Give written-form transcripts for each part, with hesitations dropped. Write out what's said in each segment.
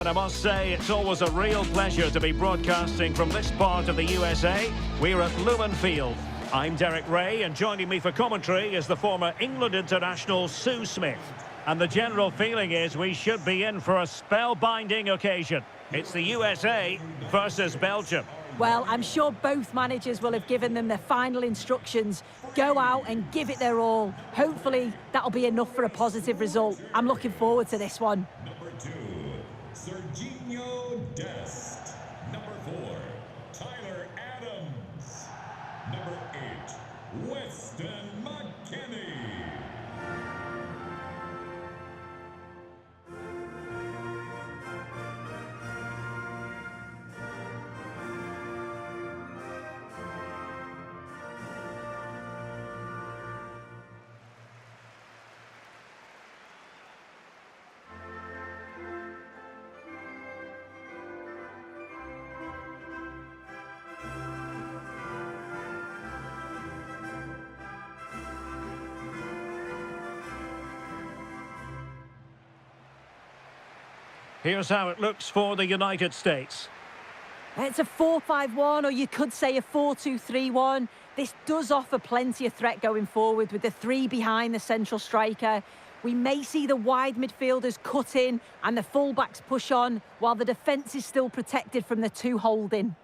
And I must say, it's always a real pleasure to be broadcasting from this part of the USA. We're at Lumen Field. I'm Derek Ray, and joining me for commentary is the former England international Sue Smith. And the general feeling is we should be in for a spellbinding occasion. It's the USA versus Belgium. Well, I'm sure both managers will have given them their final instructions. Go out and give it their all. Hopefully, that'll be enough for a positive result. I'm looking forward to this one. Number 2, Serginho Dest. Number 4, Tyler Adams. Number 8, Weston McKennie. Here's how it looks for the United States. It's a 4-5-1, or you could say a 4-2-3-1. This does offer plenty of threat going forward with the three behind the central striker. We may see the wide midfielders cut in and the fullbacks push on, while the defence is still protected from the two holding.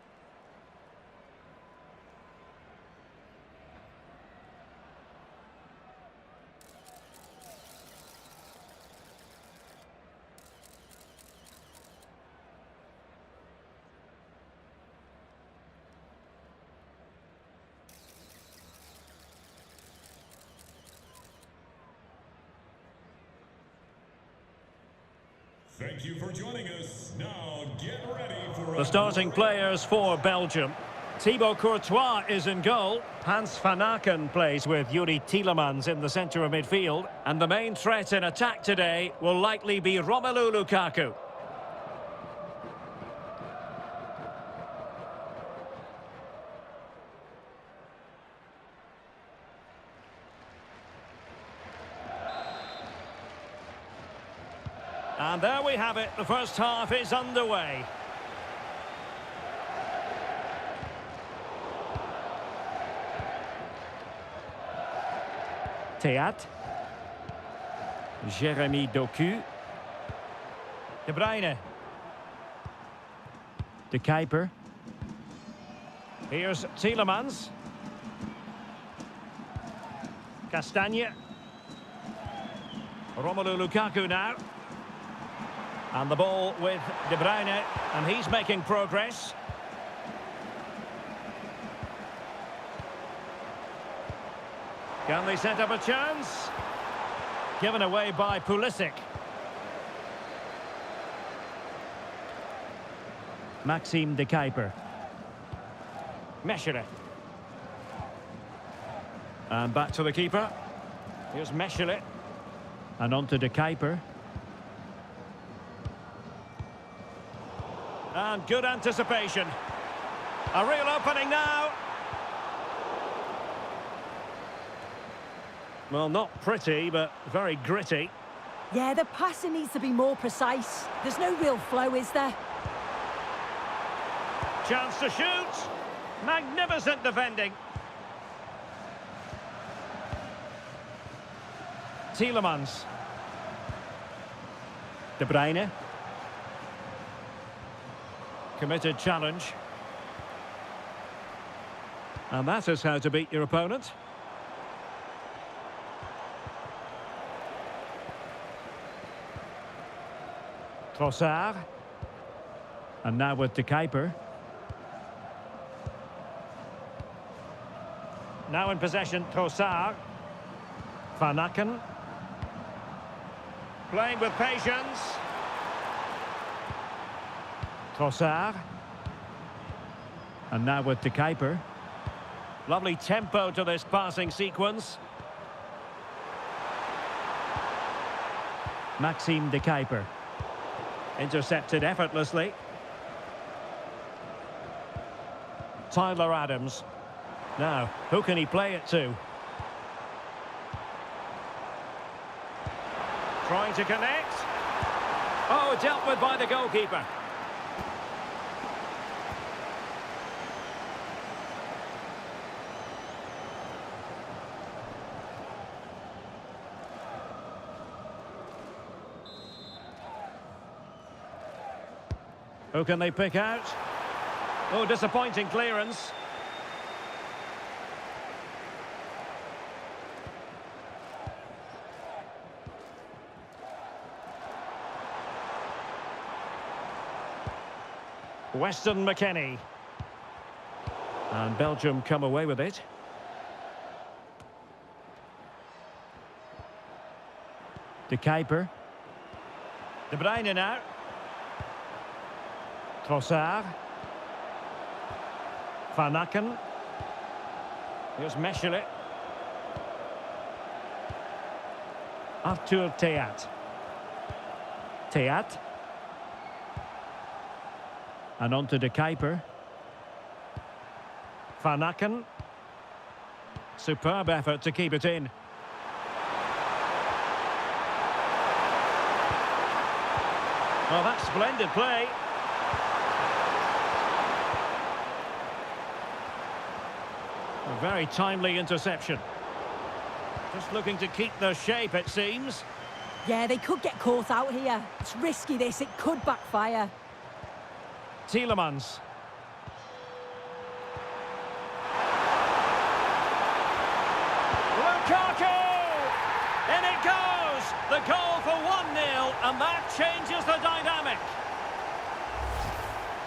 Thank you for joining us. Now get ready for The starting players for Belgium. Thibaut Courtois is in goal. Hans van Aken plays with Yuri Tielemans in the centre of midfield. And the main threat in attack today will likely be Romelu Lukaku. And there we have it. The first half is underway. Theat. Jérémy Doku. De Bruyne. De Kuiper. Here's Tielemans. Castagne. Romelu Lukaku now. And the ball with De Bruyne, and he's making progress. Can they set up a chance? Given away by Pulisic. Maxime De Kuiper. Mechele. And back to the keeper. Here's Mechele. And on to De Kuiper. And good anticipation. A real opening now. Well, not pretty, but very gritty. Yeah, the passing needs to be more precise. There's no real flow, is there? Chance to shoot. Magnificent defending. Tielemans. De Bruyne. Committed challenge. And that is how to beat your opponent. Trossard. And now with De Kuiper. Now in possession, Trossard. Van Aken. Playing with patience. Trossard. And now with De Kuiper. Lovely tempo to this passing sequence. Maxime De Kuiper. Intercepted effortlessly. Tyler Adams. Now, who can he play it to? Trying to connect. Oh, dealt with by the goalkeeper. Who can they pick out? Oh, disappointing clearance. Weston McKennie. And Belgium come away with it. De Kuiper. De Bruyne now. Trossard. Van Aken. Here's Mechelen. Arthur Theat. Theat. And on to De Kuiper. Van Aken. Superb effort to keep it in. Well, that's splendid play. A very timely interception. Just looking to keep their shape, it seems. Yeah, they could get caught out here. It's risky, this. It could backfire. Tielemans. Lukaku! In it goes! The goal for 1-0, and that changes the dynamic.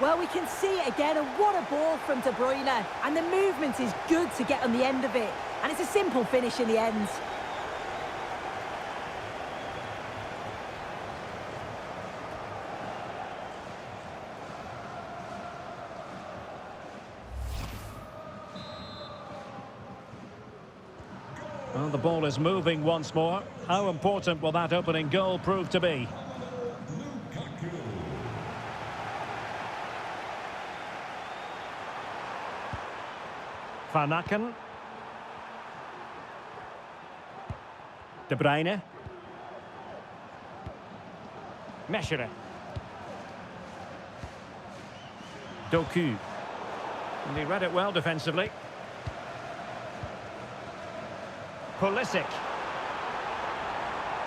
Well, we can see it again, and what a ball from De Bruyne. And the movement is good to get on the end of it. And it's a simple finish in the end. Well, the ball is moving once more. How important will that opening goal prove to be? Van Aken. De Bruyne. Mechelen. Doku. And he read it well defensively. Pulisic.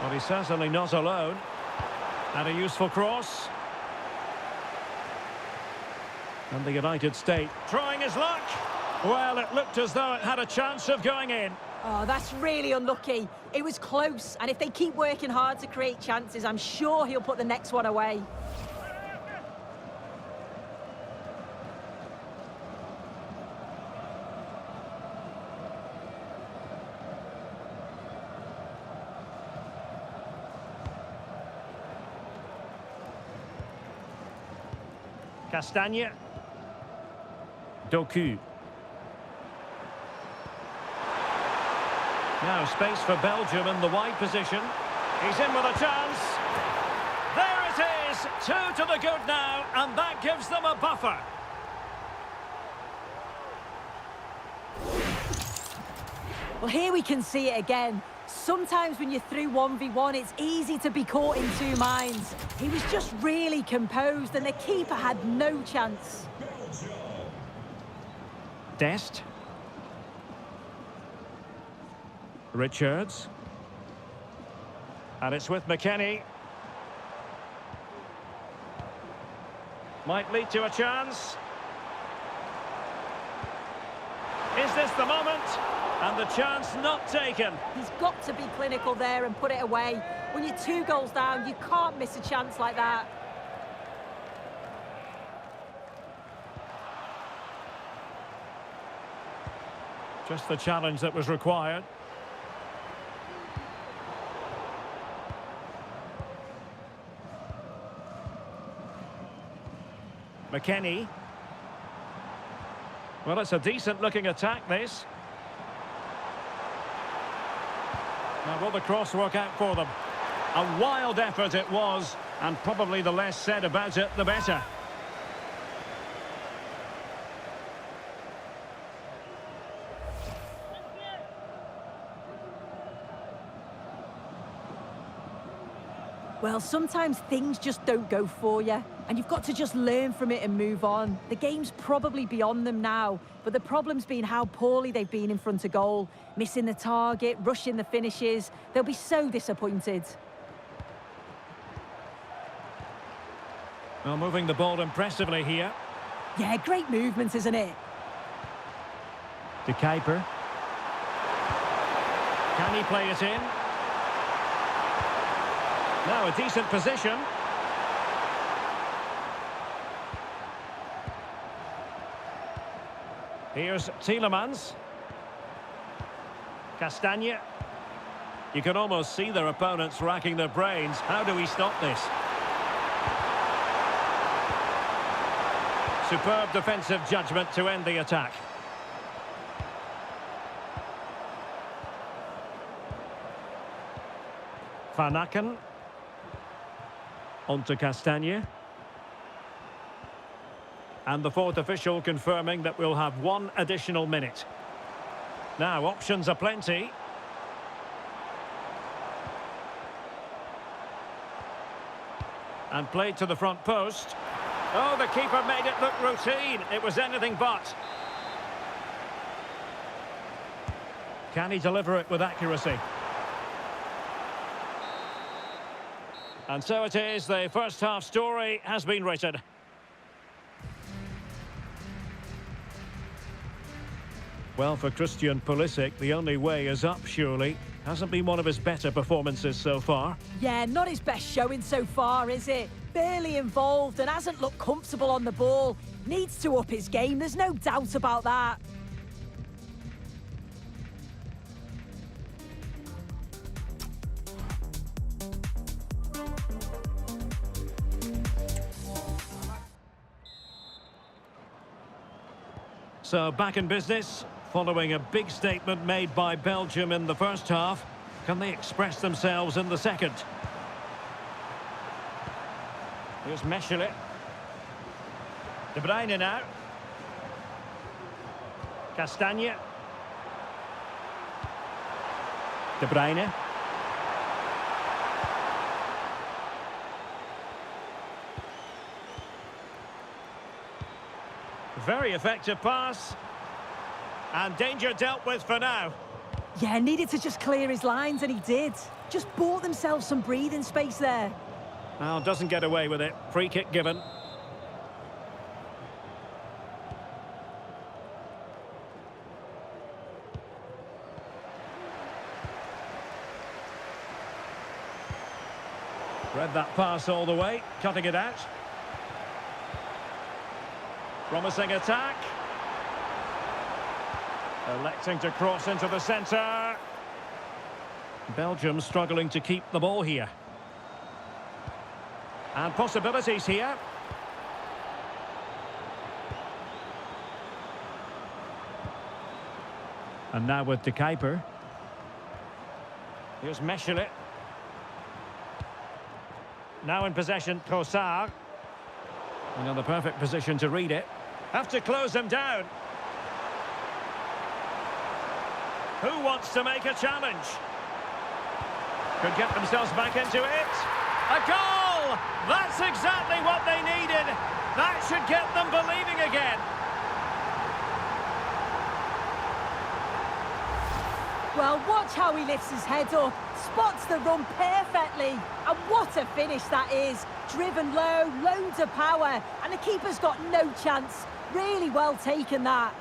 Well, he's certainly not alone. And a useful cross. And the United States trying his luck. Well, it looked as though it had a chance of going in. Oh, that's really unlucky. It was close, and if they keep working hard to create chances, I'm sure he'll put the next one away. Castagne. Doku. Now space for Belgium in the wide position. He's in with a chance. There it is. 2 to the good now, and that gives them a buffer. Well, here we can see it again. Sometimes when you're through 1v1, it's easy to be caught in two minds. He was just really composed, and the keeper had no chance. Dest. Richards. And it's with McKennie. Might lead to a chance. Is this the moment? And the chance not taken. He's got to be clinical there and put it away. When you're 2 goals down, you can't miss a chance like that. Just the challenge that was required. McKennie. Well, it's a decent-looking attack, this. Now, will the cross work out for them? A wild effort it was, and probably the less said about it, the better. Well, sometimes things just don't go for you, and you've got to just learn from it and move on. The game's probably beyond them now, but the problem's been how poorly they've been in front of goal, missing the target, rushing the finishes. They'll be so disappointed. Well, moving the ball impressively here. Yeah, great movement, isn't it? De Kuiper. Can he play it in? Now a decent position. Here's Tielemans. Castagne. You can almost see their opponents racking their brains. How do we stop this? Superb defensive judgment to end the attack. Van Aken. On to Castagne. And the fourth official confirming that we'll have one additional minute. Now, options are plenty. And played to the front post. Oh, the keeper made it look routine. It was anything but. Can he deliver it with accuracy? And so it is, the first half story has been written. Well, for Christian Pulisic, the only way is up, surely. Hasn't been one of his better performances so far. Yeah, not his best showing so far, is it? Barely involved and hasn't looked comfortable on the ball. Needs to up his game, there's no doubt about that. So back in business, following a big statement made by Belgium in the first half. Can they express themselves in the second? Here's Mechelen. De Bruyne now. Castagne. De Bruyne. Very effective pass. And danger dealt with for now. Yeah, needed to just clear his lines, and he did. Just bought themselves some breathing space there. Well, doesn't get away with it. Free kick given. Read that pass all the way, cutting it out. Promising attack. Electing to cross into the centre. Belgium struggling to keep the ball here. And possibilities here. And now with De Kuiper. Here's Mechelen. Now in possession, Trossard. In the perfect position to read it. Have to close them down. Who wants to make a challenge? Could get themselves back into it. A goal! That's exactly what they needed. That should get them believing again. Well, watch how he lifts his head up, spots the run perfectly, and what a finish that is. Driven low, loads of power, and the keeper's got no chance. Really well taken, that.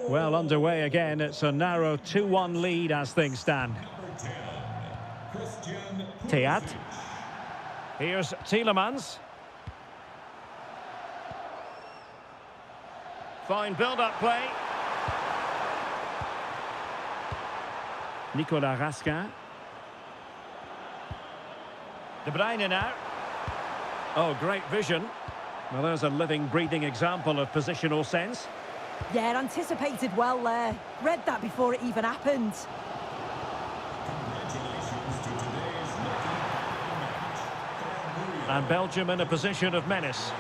Well, underway again. It's a narrow 2-1 lead as things stand. Teat. Here's Tielemans. Fine build-up play. Nicolas Raskin. De Bruyne now. Oh, great vision. Well, there's a living, breathing example of positional sense. Yeah, anticipated well there. Read that before it even happened. Congratulations to today's lucky match. And Belgium in a position of menace.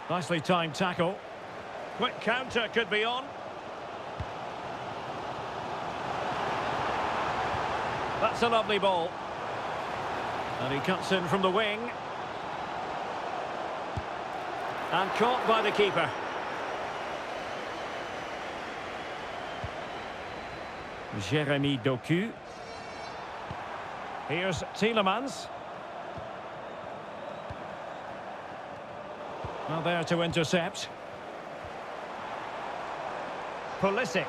Nicely timed tackle. Quick counter could be on. That's a lovely ball. And he cuts in from the wing. And caught by the keeper. Jérémy Doku. Here's Tielemans. Well, there to intercept. Pulisic.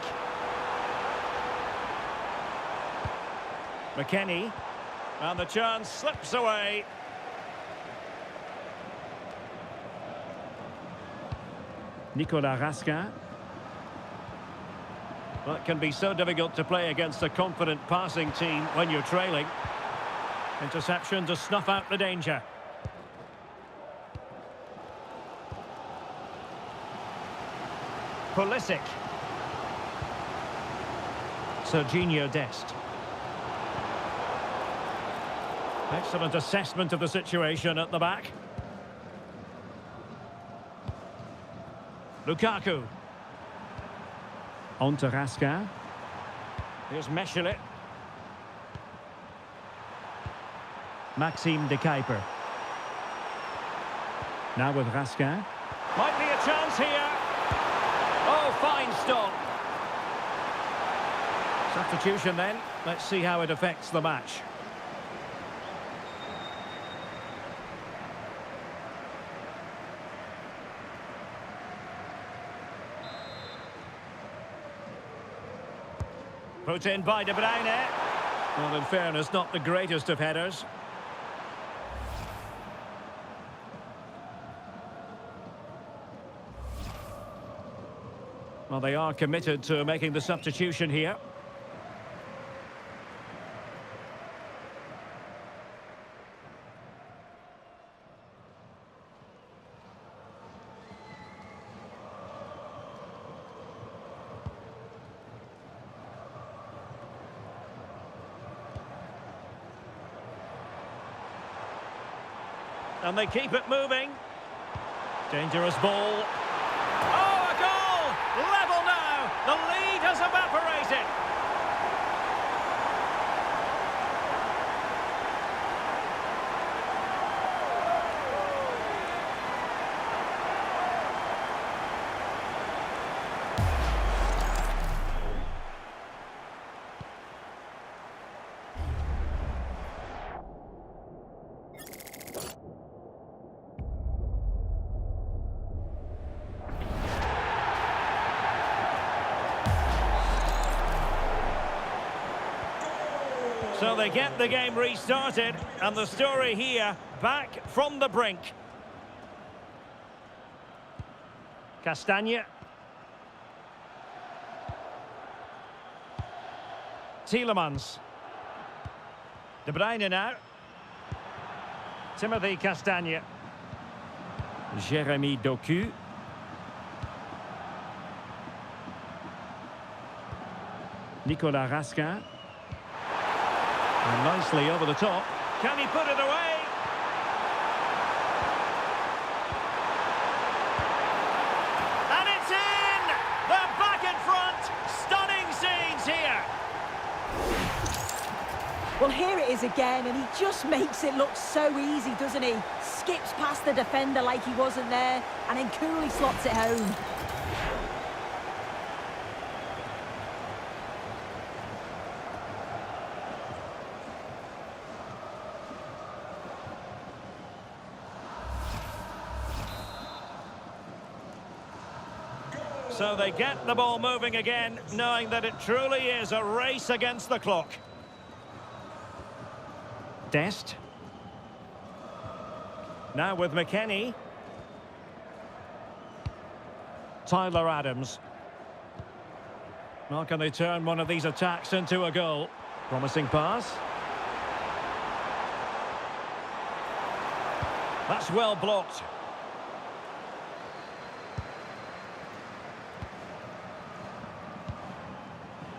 McKennie. And the chance slips away. Nicolas Raskin. Well, it can be so difficult to play against a confident passing team when you're trailing. Interception to snuff out the danger. Pulisic. Serginho Dest. Excellent assessment of the situation at the back. Lukaku. On to Raskin. Here's Mechelet. Maxime de Kuiper. Now with Raskin. Might be a chance here. Oh, fine stop. Substitution then. Let's see how it affects the match. Put in by De Bruyne. Well, in fairness, not the greatest of headers. Well, they are committed to making the substitution here. And they keep it moving. Dangerous ball. Oh, a goal! Level now! The lead has evaporated. So they get the game restarted, and the story here, back from the brink. Castagne. Tielemans. De Bruyne now. Timothy Castagne. Jérémy Doku. Nicolas Raskin. And nicely over the top. Can he put it away? And it's in! They're back in front! Stunning scenes here! Well, here it is again, and he just makes it look so easy, doesn't he? Skips past the defender like he wasn't there, and then coolly slots it home. So they get the ball moving again, knowing that it truly is a race against the clock. Dest. Now with McKennie. Tyler Adams. Well, can they turn one of these attacks into a goal? Promising pass. That's well blocked.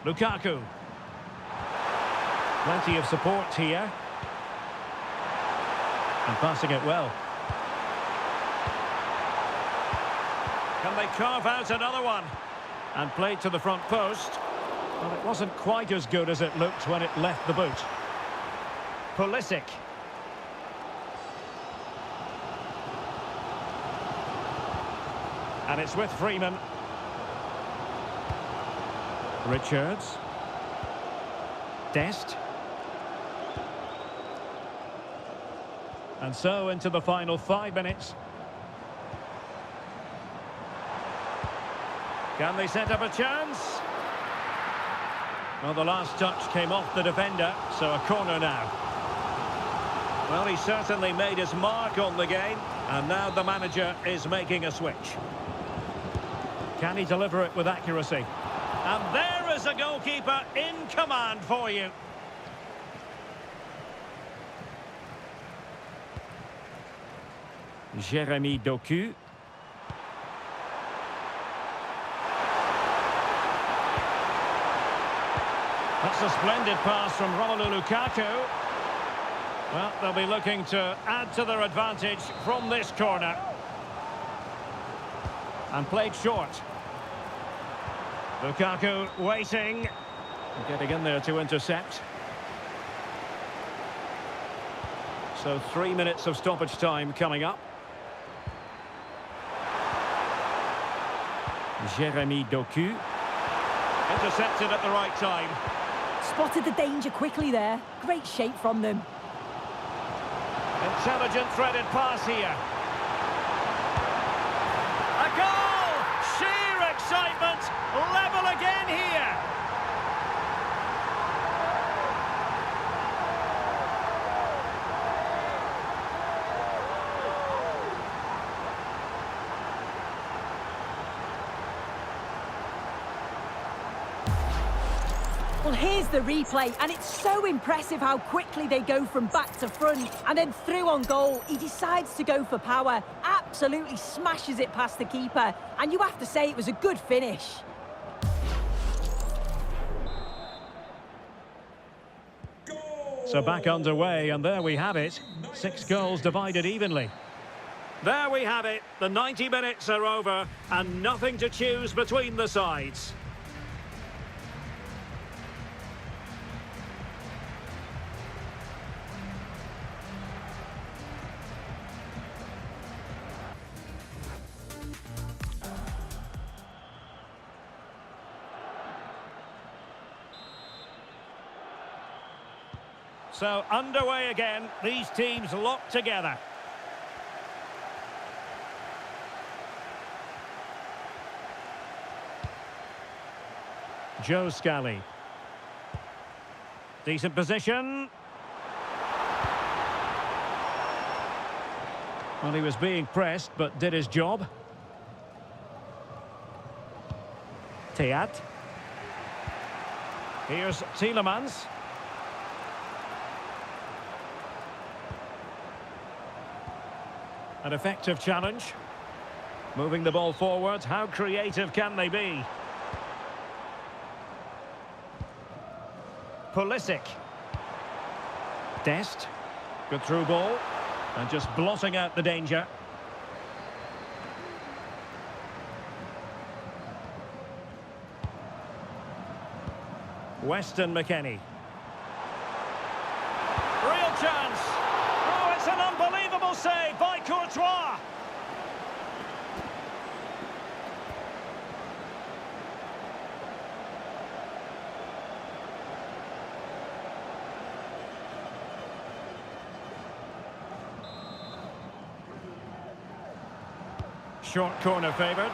Lukaku. Plenty of support here. And passing it well. Can they carve out another one? And played to the front post. Well, it wasn't quite as good as it looked when it left the boot. Pulisic. And it's with Freeman. Richards. Dest. And so into the final 5 minutes. Can they set up a chance? Well, the last touch came off the defender, so a corner now. Well, he certainly made his mark on the game, and now the manager is making a switch. Can he deliver it with accuracy? And there is a goalkeeper in command for you. Jérémy Doku. That's a splendid pass from Romelu Lukaku. Well, they'll be looking to add to their advantage from this corner. And played short. Lukaku waiting. Getting in there to intercept. So 3 minutes of stoppage time coming up. Jérémy Doku. Intercepted at the right time. Spotted the danger quickly there. Great shape from them. Intelligent threaded pass here. A goal! Sheer excitement! Level again here! Well, here's the replay, and it's so impressive how quickly they go from back to front and then through on goal. He decides to go for power, absolutely smashes it past the keeper, and you have to say it was a good finish. So back underway, and there we have it. 6 goals divided evenly. There we have it. The 90 minutes are over, and nothing to choose between the sides. So underway again, these teams locked together. Joe Scally. Decent position. Well, he was being pressed, but did his job. Teat. Here's Tielemans. An effective challenge. Moving the ball forward. How creative can they be? Pulisic. Dest. Good through ball. And just blotting out the danger. Weston McKennie. Real chance. Oh, it's an unbelievable save by Courtois. Short corner favoured.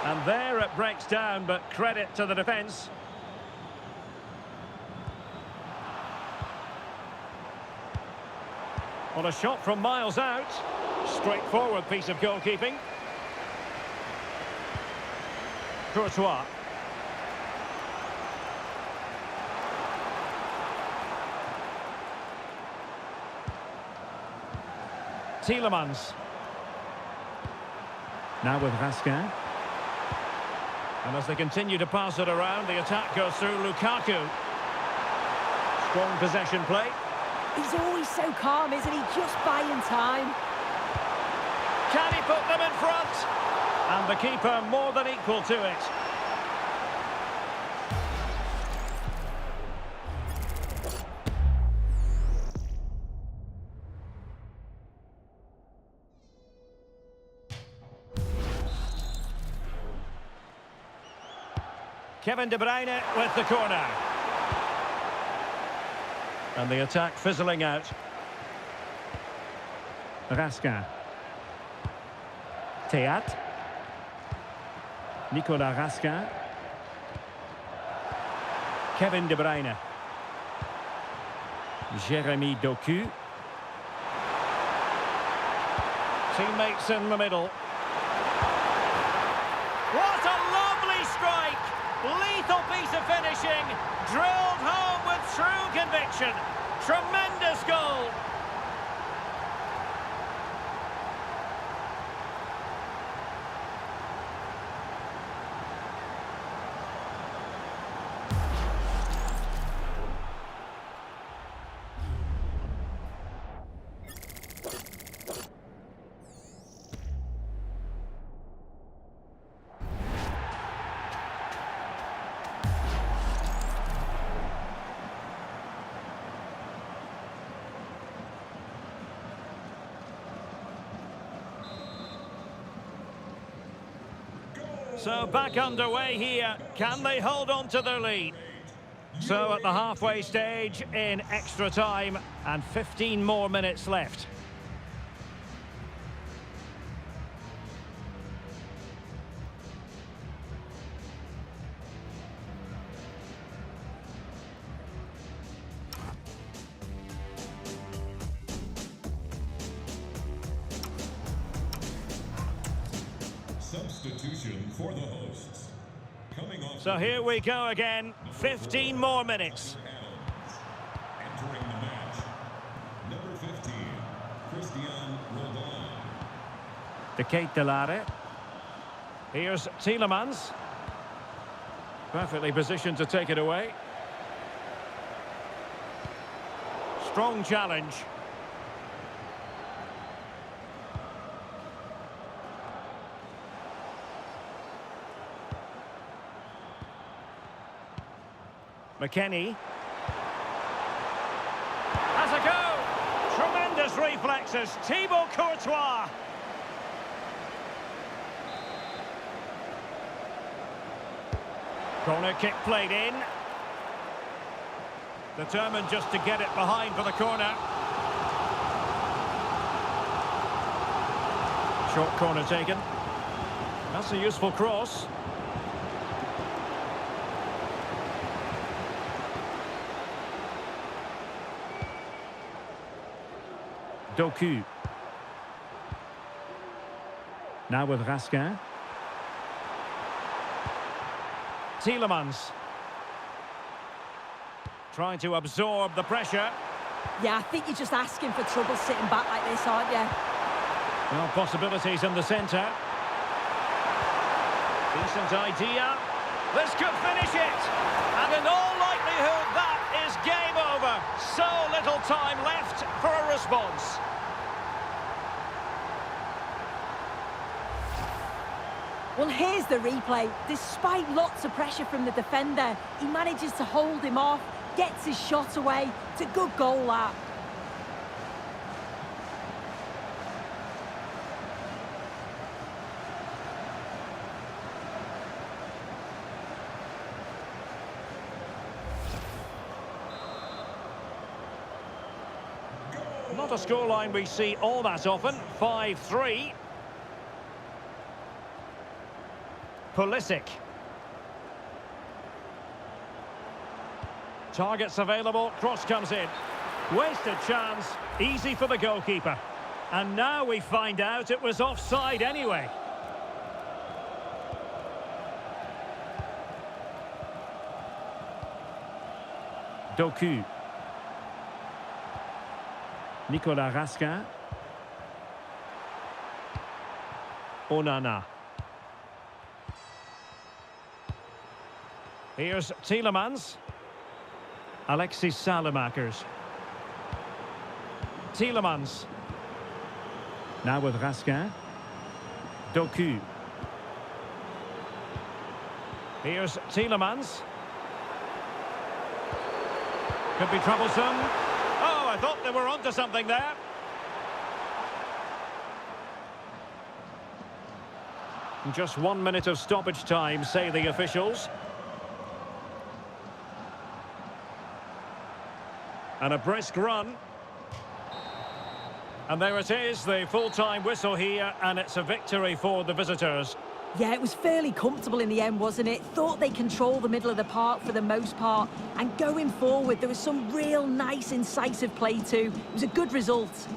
And there it breaks down, but credit to the defence. Well, a shot from miles out. Straightforward piece of goalkeeping. Courtois. Tielemans. Now with Vasquez. And as they continue to pass it around, the attack goes through Lukaku. Strong possession play. He's always so calm, isn't he? Just buying time. Can he put them in front? And the keeper more than equal to it. Kevin De Bruyne with the corner. And the attack fizzling out. Raskin. Théâtre. Nicolas Raskin. Kevin De Bruyne. Jérémy Doku. Teammates in the middle. What a lovely strike! Lethal piece of finishing. Drilled home with true conviction. Tremendous goal. So back underway here. Can they hold on to their lead? So at the halfway stage in extra time and 15 more minutes left. Substitution for the hosts. Coming off. So here we go again. 15 more minutes. Entering the match, number 15, Christian Roldan. De Ketelare. Here's Tielemans. Perfectly positioned to take it away. Strong challenge. McKennie. Has a go! Tremendous reflexes. Thibaut Courtois. Corner kick played in. Determined just to get it behind for the corner. Short corner taken. That's a useful cross. Doku. Now with Raskin. Tielemans. Trying to absorb the pressure. Yeah, I think you're just asking for trouble sitting back like this, aren't you? Well, possibilities in the centre. Decent idea. This could finish it. And in all likelihood, that is game over. So little time left for a response. Well, here's the replay. Despite lots of pressure from the defender, he manages to hold him off, gets his shot away. It's a good goal, that. Not a scoreline we see all that often. 5-3. Pulisic. Targets available, cross comes in. Wasted chance, easy for the goalkeeper. And now we find out it was offside anyway. Doku. Nicolas Raskin. Onana. Here's Tielemans. Alexis Salamakers. Tielemans. Now with Raskin. Doku. Here's Tielemans. Could be troublesome. Oh, I thought they were onto something there. Just 1 minute of stoppage time, say the officials. And a brisk run. And there it is, the full-time whistle here, and it's a victory for the visitors. Yeah, it was fairly comfortable in the end, wasn't it? Thought they controlled the middle of the park for the most part. And going forward, there was some real nice, incisive play too. It was a good result.